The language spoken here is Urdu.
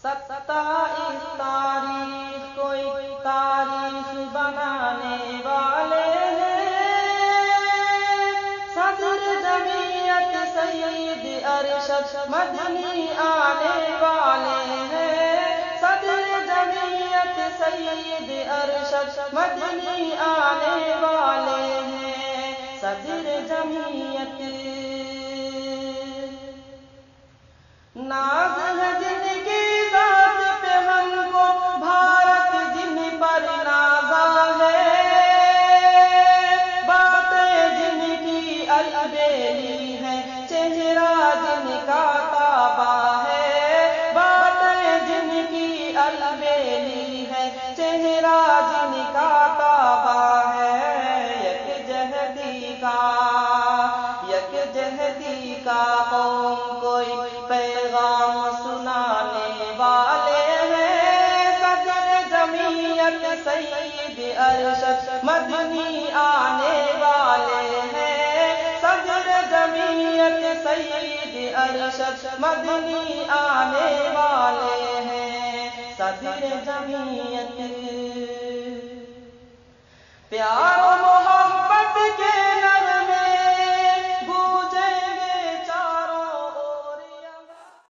27 تاریخ کوئی تاریخ بنانے والے ہیں، صدر جمعیت سید ارشد مدنی آنے والے ہیں، صدر جمعیت سید ارشد مدنی آنے والے ہیں، صدر جمعیت ناز ہے جن کی ذات پہ ہم کو، بھارت جن پر نازا ہے، باتیں جن کی البیلی ہیں، چہرہ جن کا تابا ہے، باتیں جن کی البیلی ہے، چہرہ جن کا تابا ہے، یکجہتی کا قوم کوئی پیغام سنانے والے ہیں، صدر جمعیت سید ارشد مدنی آنے والے ہیں، صدر جمعیت سید ارشد مدنی آنے والے ہیں، صدر جمعیت پیار